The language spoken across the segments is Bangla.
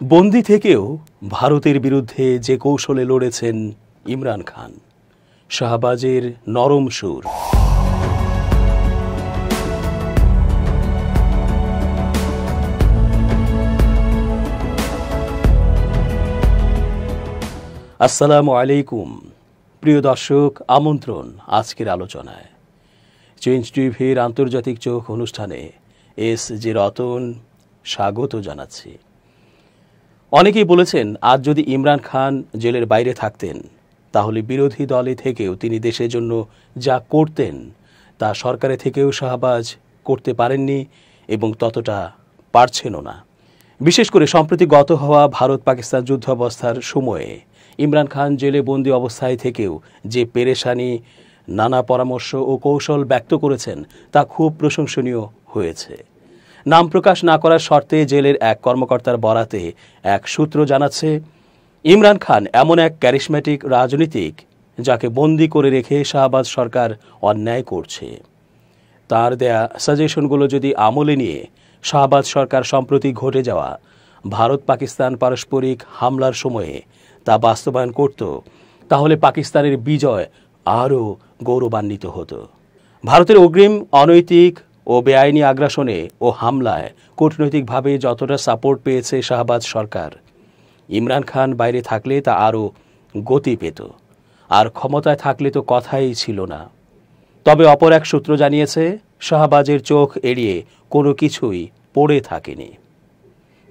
বন্দি থেকেও ভারতের বিরুদ্ধে যে কৌশলে লড়েছেন ইমরান খান, শাহবাজের নরম সুর। আসসালামু আলাইকুম প্রিয় দর্শক, আমন্ত্রণ আজকের আলোচনায়। চেঞ্জ টিভির আন্তর্জাতিক চোখ অনুষ্ঠানে এস জি রতন স্বাগত জানাচ্ছি। অনেকেই বলেছেন, আজ যদি ইমরান খান জেলের বাইরে থাকতেন তাহলে বিরোধী দলে থেকেও তিনি দেশের জন্য যা করতেন তা সরকারে থেকেও শাহবাজ করতে পারেননি এবং ততটা পারছেনও না। বিশেষ করে সম্প্রতি গত হওয়া ভারত পাকিস্তান যুদ্ধাবস্থার সময়ে ইমরান খান জেলে বন্দি অবস্থায় থেকেও যে পেরেশানি, নানা পরামর্শ ও কৌশল ব্যক্ত করেছেন তা খুব প্রশংসনীয় হয়েছে। নাম প্রকাশ না করার শর্তে জেলের এক কর্মকর্তার বরাতে এক সূত্র জানাচ্ছে, ইমরান খান এমন এক ক্যারিশম্যাটিক রাজনীতিক যাকে বন্দি করে রেখে শাহবাজ সরকার অন্যায় করছে। তার দেয়া সাজেশনগুলো যদি আমলে নিয়ে শাহবাজ সরকার সম্প্রতি ঘটে যাওয়া ভারত পাকিস্তান পারস্পরিক হামলার সময়ে তা বাস্তবায়ন করত, তাহলে পাকিস্তানের বিজয় আরও গৌরবান্বিত হতো। ভারতের অগ্রিম অনৈতিক ও বেআইনি আগ্রাসনে ও হামলায় কূটনৈতিকভাবে যতটা সাপোর্ট পেয়েছে শাহবাজ সরকার, ইমরান খান বাইরে থাকলে তা আরও গতি পেত, আর ক্ষমতায় থাকলে তো কথাই ছিল না। তবে অপর এক সূত্র জানিয়েছে, শাহবাজের চোখ এড়িয়ে কোনো কিছুই পড়ে থাকেনি।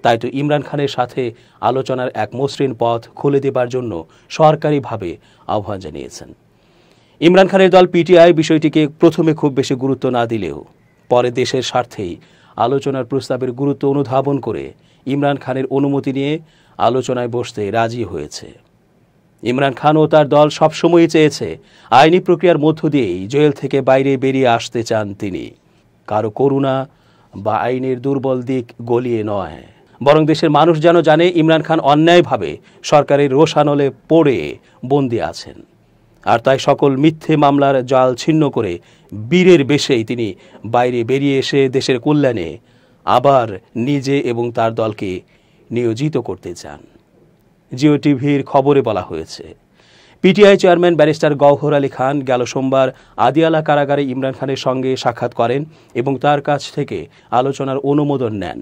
তাই তো ইমরান খানের সাথে আলোচনার এক মসৃণ পথ খুলে দেবার জন্য সরকারিভাবে আহ্বান জানিয়েছেন। ইমরান খানের দল পিটিআই বিষয়টিকে প্রথমে খুব বেশি গুরুত্ব না দিলেও পরে দেশের স্বার্থেই আলোচনার প্রস্তাবের গুরুত্ব অনুধাবন করে ইমরান খানের অনুমতি নিয়ে আলোচনায় বসতে রাজি হয়েছে। ইমরান খান ও তার দল সবসময়ই চেয়েছে আইনি প্রক্রিয়ার মধ্য দিয়েই জেল থেকে বাইরে বেরিয়ে আসতে চান তিনি। কারো করুণা বা আইনের দুর্বল দিক গলিয়ে নয়, বরং দেশের মানুষ যেন জানে ইমরান খান অন্যায়ভাবে সরকারের রোষানলে পড়ে বন্দী আছেন। আর তাই সকল মিথ্যে মামলার জাল ছিন্ন করে বীরের বেশেই তিনি বাইরে বেরিয়ে এসে দেশের কল্যাণে আবার নিজে এবং তার দলকে নিয়োজিত করতে চান। জিও টিভির খবরে বলা হয়েছে, পিটিআই চেয়ারম্যান ব্যারিস্টার গওহর আলী খান গেল সোমবার আদিয়ালা কারাগারে ইমরান খানের সঙ্গে সাক্ষাৎ করেন এবং তার কাছ থেকে আলোচনার অনুমোদন নেন।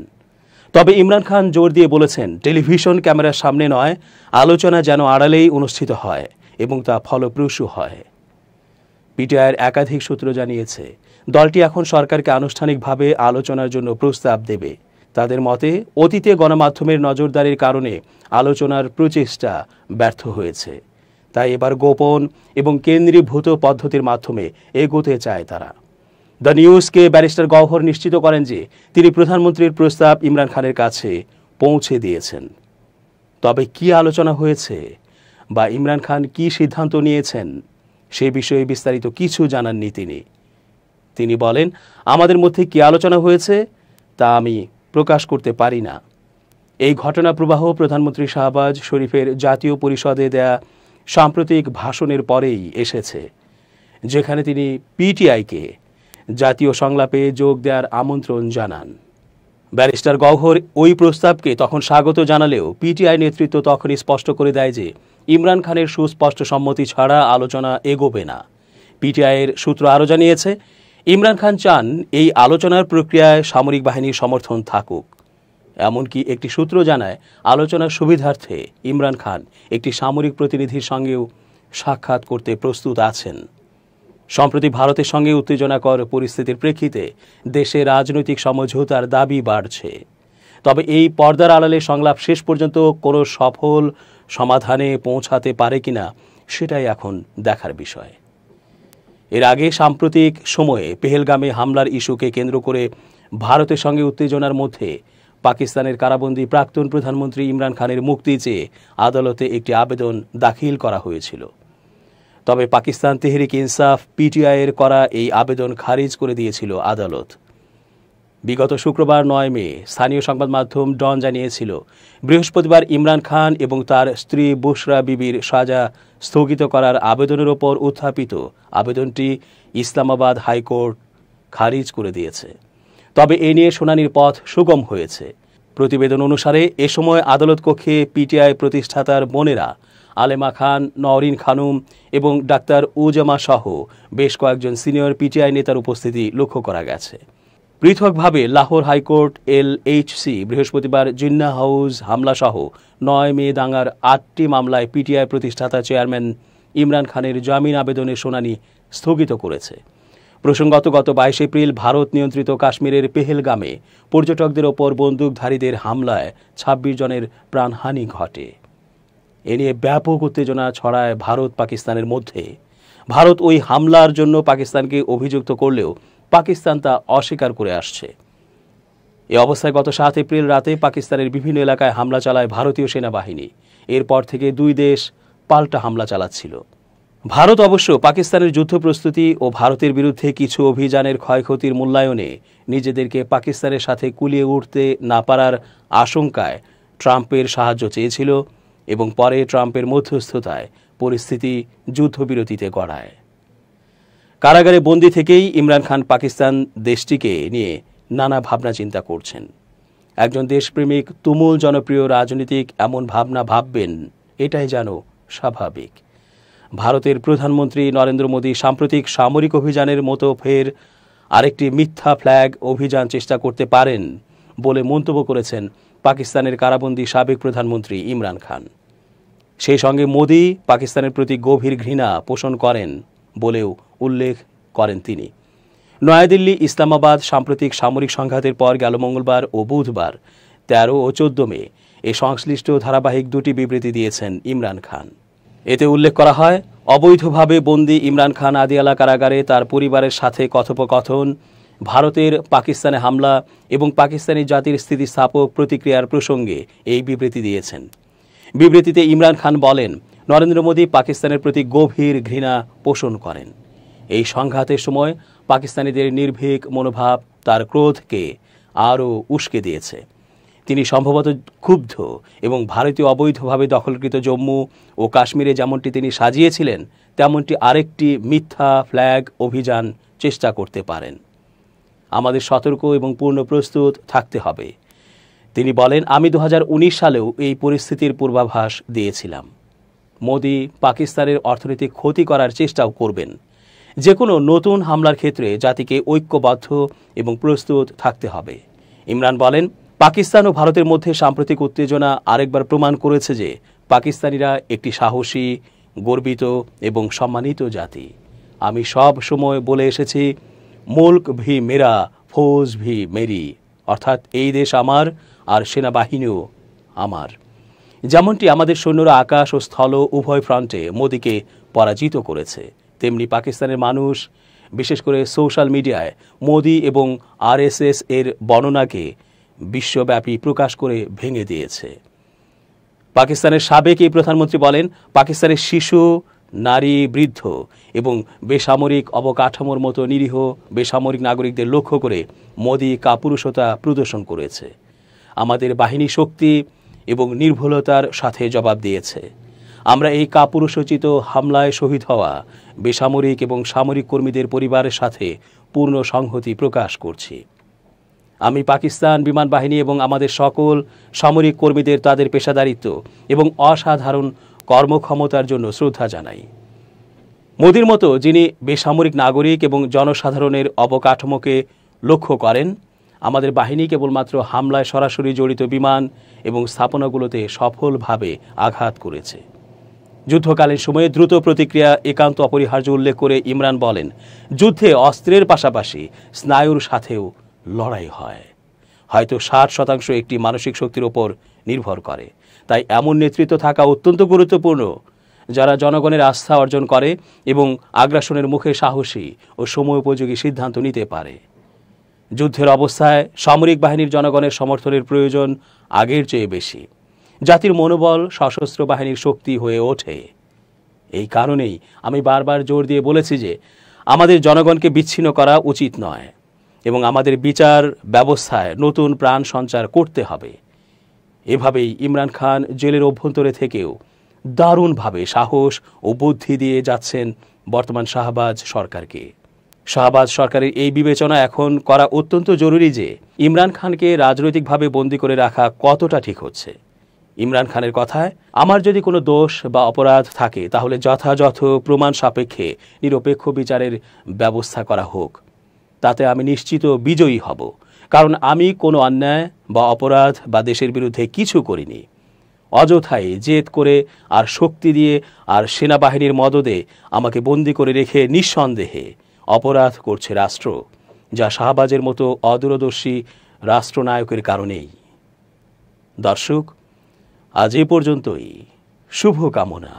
তবে ইমরান খান জোর দিয়ে বলেছেন, টেলিভিশন ক্যামেরার সামনে নয়, আলোচনা যেন আড়ালেই অনুষ্ঠিত হয় এবং তা ফলপ্রসূ হয়। পিটিআইয়ের একাধিক সূত্র জানিয়েছে, দলটি এখন সরকারকে আনুষ্ঠানিকভাবে আলোচনার জন্য প্রস্তাব দেবে। তাদের মতে, অতীতে গণমাধ্যমের নজরদারির কারণে আলোচনার প্রচেষ্টা ব্যর্থ হয়েছে। তাই এবার গোপন এবং কেন্দ্রীভূত পদ্ধতির মাধ্যমে এগোতে চায় তারা। দ্য নিউজকে ব্যারিস্টার গওহর নিশ্চিত করেন যে তিনি প্রধানমন্ত্রীর প্রস্তাব ইমরান খানের কাছে পৌঁছে দিয়েছেন। তবে কি আলোচনা হয়েছে বা ইমরান খান কি সিদ্ধান্ত নিয়েছেন সে বিষয়ে বিস্তারিত কিছু জানাননি তিনি বলেন, আমাদের মধ্যে কি আলোচনা হয়েছে তা আমি প্রকাশ করতে পারি না। এই ঘটনা প্রবাহ প্রধানমন্ত্রী শাহবাজ শরীফের জাতীয় পরিষদে দেয়া সাম্প্রতিক ভাষণের পরেই এসেছে, যেখানে তিনি পিটিআইকে জাতীয় সংলাপে যোগ দেওয়ার আমন্ত্রণ জানান। ব্যারিস্টার গওহর ওই প্রস্তাবকে তখন স্বাগত জানালেও পিটিআই নেতৃত্ব তখনই স্পষ্ট করে দেয় যে ইমরান খানের সুস্পষ্ট সম্মতি ছাড়া আলোচনা এগোবে না। পিটিআইয়ের সূত্র আরও জানিয়েছে, ইমরান খান চান এই আলোচনার প্রক্রিয়ায় সামরিক বাহিনীর সমর্থন থাকুক। এমনকি একটি সূত্র জানায়, আলোচনার সুবিধার্থে ইমরান খান একটি সামরিক প্রতিনিধির সঙ্গেও সাক্ষাৎ করতে প্রস্তুত আছেন। সম্প্রতি ভারতের সঙ্গে উত্তেজনাকর পরিস্থিতির প্রেক্ষিতে দেশে রাজনৈতিক সমঝোতার দাবি বাড়ছে। তবে এই পর্দার আড়ালে সংলাপ শেষ পর্যন্ত কোনো সফল সমাধানে পৌঁছাতে পারে কিনা সেটাই এখন দেখার বিষয়। এর আগে সাম্প্রতিক সময়ে পেহেলগামে হামলার ইস্যুকে কেন্দ্র করে ভারতের সঙ্গে উত্তেজনার মধ্যে পাকিস্তানের কারাবন্দী প্রাক্তন প্রধানমন্ত্রী ইমরান খানের মুক্তি চেয়ে আদালতে একটি আবেদন দাখিল করা হয়েছিল। তবে পাকিস্তান তেহরিক ইনসাফ পিটিআইয়ের করা এই আবেদন খারিজ করে দিয়েছিল আদালত। বিগত শুক্রবার 9 মে স্থানীয় সংবাদ মাধ্যম ডন জানিয়েছিল, বৃহস্পতিবার ইমরান খান এবং তার স্ত্রী বুশরা বিবির সাজা স্থগিত করার আবেদনের ওপর উত্থাপিত আবেদনটি ইসলামাবাদ হাইকোর্ট খারিজ করে দিয়েছে। তবে এ নিয়ে শুনানির পথ সুগম হয়েছে। প্রতিবেদন অনুসারে এ সময় আদালত কক্ষে পিটিআই প্রতিষ্ঠাতার বোনেরা আলেমা খান, নওরিন খানুম এবং ডাক্তার উজামা সহ বেশ কয়েকজন সিনিয়র পিটিআই নেতার উপস্থিতি লক্ষ্য করা গেছে। পৃথকভাবে লাহোর হাইকোর্ট LHC বৃহস্পতিবার জিন্নাহ হাউস হামলাসহ 9 মে দাঙ্গার 8টি মামলায় পিটিআই প্রতিষ্ঠাতা চেয়ারম্যান ইমরান খানের জামিন আবেদনের শুনানি স্থগিত করেছে। প্রসঙ্গত গত 22 এপ্রিল ভারত নিয়ন্ত্রিত কাশ্মীরের পেহেলগামে পর্যটকদের ওপর বন্দুকধারীদের হামলায় 26 জনের প্রাণহানি ঘটে। এ নিয়ে ব্যাপক উত্তেজনা ছড়ায় ভারত পাকিস্তানের মধ্যে। ভারত ওই হামলার জন্য পাকিস্তানকে অভিযুক্ত করলেও পাকিস্তান তা অস্বীকার করে আসছে। এ অবস্থায় গত 7 এপ্রিল রাতে পাকিস্তানের বিভিন্ন এলাকায় হামলা চালায় ভারতীয় সেনাবাহিনী। এরপর থেকে দুই দেশ পাল্টা হামলা চালাচ্ছিল। ভারত অবশ্য পাকিস্তানের যুদ্ধ প্রস্তুতি ও ভারতের বিরুদ্ধে কিছু অভিযানের ক্ষয়ক্ষতির মূল্যায়নে নিজেদেরকে পাকিস্তানের সাথে কুলিয়ে উঠতে না পারার আশঙ্কায় ট্রাম্পের সাহায্য চেয়েছিল এবং পরে ট্রাম্পের মধ্যস্থতায় পরিস্থিতি যুদ্ধবিরতিতে গড়ায়। কারাগারে বন্দী থেকেই ইমরান খান পাকিস্তান দেশটিকে নিয়ে নানা ভাবনা চিন্তা করছেন। একজন দেশপ্রেমিক তুমুল জনপ্রিয় রাজনীতিক এমন ভাবনা ভাববেন, এটাই যেন স্বাভাবিক। ভারতের প্রধানমন্ত্রী নরেন্দ্র মোদী সাম্প্রতিক সামরিক অভিযানের মতো ফের আরেকটি মিথ্যা ফ্ল্যাগ অভিযান চেষ্টা করতে পারেন বলে মন্তব্য করেছেন পাকিস্তানের কারাবন্দী সাবেক প্রধানমন্ত্রী ইমরান খান। সেই সঙ্গে মোদী পাকিস্তানের প্রতি গভীর ঘৃণা পোষণ করেন বলেও উল্লেখ করেন তিনি। নয়াদিল্লি ইসলামাবাদ সাম্প্রতিক সামরিক সংঘাতের পর গেল মঙ্গলবার ও বুধবার 13 ও 14 মে এ সংশ্লিষ্ট ধারাবাহিক দুটি বিবৃতি দিয়েছেন ইমরান খান। এতে উল্লেখ করা হয়, অবৈধভাবে বন্দী ইমরান খান আদিয়ালা কারাগারে তার পরিবারের সাথে কথোপকথন, ভারতের পাকিস্তানে হামলা এবং পাকিস্তানি জাতির স্থিতিস্থাপক প্রতিক্রিয়ার প্রসঙ্গে এই বিবৃতি দিয়েছেন। বিবৃতিতে ইমরান খান বলেন, নরেন্দ্র মোদী পাকিস্তানের প্রতি গভীর ঘৃণা পোষণ করেন। এই সংঘাতের সময় পাকিস্তানিদের নির্ভীক মনোভাব তার ক্রোধকে আরও উস্কে দিয়েছে। তিনি সম্ভবত ক্ষুব্ধ এবং ভারতীয় অবৈধভাবে দখলকৃত জম্মু ও কাশ্মীরে যেমনটি তিনি সাজিয়েছিলেন তেমনটি আরেকটি মিথ্যা ফ্ল্যাগ অভিযান চেষ্টা করতে পারেন। আমাদের সতর্ক এবং পূর্ণ প্রস্তুত থাকতে হবে। তিনি বলেন, আমি 2019 সালেও এই পরিস্থিতির পূর্বাভাস দিয়েছিলাম। মোদী পাকিস্তানের অর্থনৈতিক ক্ষতি করার চেষ্টাও করবেন। যে কোনো নতুন হামলার ক্ষেত্রে জাতিকে ঐক্যবদ্ধ এবং প্রস্তুত থাকতে হবে। ইমরান বলেন, পাকিস্তান ও ভারতের মধ্যে সাম্প্রতিক উত্তেজনা আরেকবার প্রমাণ করেছে যে পাকিস্তানিরা একটি সাহসী, গর্বিত এবং সম্মানিত জাতি। আমি সব সময় বলে এসেছি, মুল্ক ভি মেরা, ফৌজ ভি মেরি, অর্থাৎ এই দেশ আমার আর সেনাবাহিনীও আমার। যেমনটি আমাদের সৈন্যরা আকাশ ও স্থল উভয় ফ্রন্টে মোদীকে পরাজিত করেছে, তেমনি পাকিস্তানের মানুষ বিশেষ করে সোশ্যাল মিডিয়ায় মোদী এবং RSS এর বর্ণনাকে বিশ্বব্যাপী প্রকাশ করে ভেঙে দিয়েছে। পাকিস্তানের সাবেক এই প্রধানমন্ত্রী বলেন, পাকিস্তানের শিশু, নারী, বৃদ্ধ এবং বেসামরিক অবকাঠামোর মতো নিরীহ বেসামরিক নাগরিকদের লক্ষ্য করে মোদী কাপুরুষতা প্রদর্শন করেছে। আমাদের বাহিনী শক্তি এবং নির্ভুলতার সাথে জবাব দিয়েছে। আমরা এই কাপুরুষোচিত হামলায় শহীদ হওয়া বেসামরিক এবং সামরিক কর্মীদের পরিবারের সাথে পূর্ণ সংহতি প্রকাশ করছি। আমি পাকিস্তান বিমান বাহিনী এবং আমাদের সকল সামরিক কর্মীদের তাদের পেশাদারিত্ব এবং অসাধারণ কর্মক্ষমতার জন্য শ্রদ্ধা জানাই। মোদীর মতো যিনি বেসামরিক নাগরিক এবং জনসাধারণের অবকাঠামোকে লক্ষ্য করেন, আমাদের বাহিনী কেবলমাত্র হামলায় সরাসরি জড়িত বিমান এবং স্থাপনাগুলোতে সফলভাবে আঘাত করেছে। যুদ্ধকালীন সময়ে দ্রুত প্রতিক্রিয়া একান্ত অপরিহার্য উল্লেখ করে ইমরান বলেন, যুদ্ধে অস্ত্রের পাশাপাশি স্নায়ুর সাথেও লড়াই হয়। হয়তো 60% একটি মানসিক শক্তির ওপর নির্ভর করে। তাই এমন নেতৃত্ব থাকা অত্যন্ত গুরুত্বপূর্ণ যারা জনগণের আস্থা অর্জন করে এবং আগ্রাসনের মুখে সাহসী ও সময়োপযোগী সিদ্ধান্ত নিতে পারে। যুদ্ধের অবস্থায় সামরিক বাহিনীর জনগণের সমর্থনের প্রয়োজন আগের চেয়ে বেশি। জাতির মনোবল সশস্ত্র বাহিনীর শক্তি হয়ে ওঠে। এই কারণেই আমি বারবার জোর দিয়ে বলেছি যে আমাদের জনগণকে বিচ্ছিন্ন করা উচিত নয় এবং আমাদের বিচার ব্যবস্থায় নতুন প্রাণ সঞ্চার করতে হবে। এভাবেই ইমরান খান জেলের অভ্যন্তরে থেকেও দারুণভাবে সাহস ও বুদ্ধি দিয়ে যাচ্ছেন বর্তমান শাহবাজ সরকারকে। শাহবাজ সরকারের এই বিবেচনা এখন করা অত্যন্ত জরুরি যে ইমরান খানকে রাজনৈতিকভাবে বন্দী করে রাখা কতটা ঠিক হচ্ছে। ইমরান খানের কথায়, আমার যদি কোনো দোষ বা অপরাধ থাকে তাহলে যথাযথ প্রমাণ সাপেক্ষে নিরপেক্ষ বিচারের ব্যবস্থা করা হোক। তাতে আমি নিশ্চিত বিজয়ী হব, কারণ আমি কোনো অন্যায় বা অপরাধ বা দেশের বিরুদ্ধে কিছু করিনি। অযথাই জেদ করে আর শক্তি দিয়ে আর সেনাবাহিনীর মদদে আমাকে বন্দী করে রেখে নিঃসন্দেহে অপরাধ করছে রাষ্ট্র, যা শাহবাজের মতো অদূরদর্শী রাষ্ট্রনায়কের কারণেই। দর্শক, আজ এ পর্যন্তই। শুভকামনা।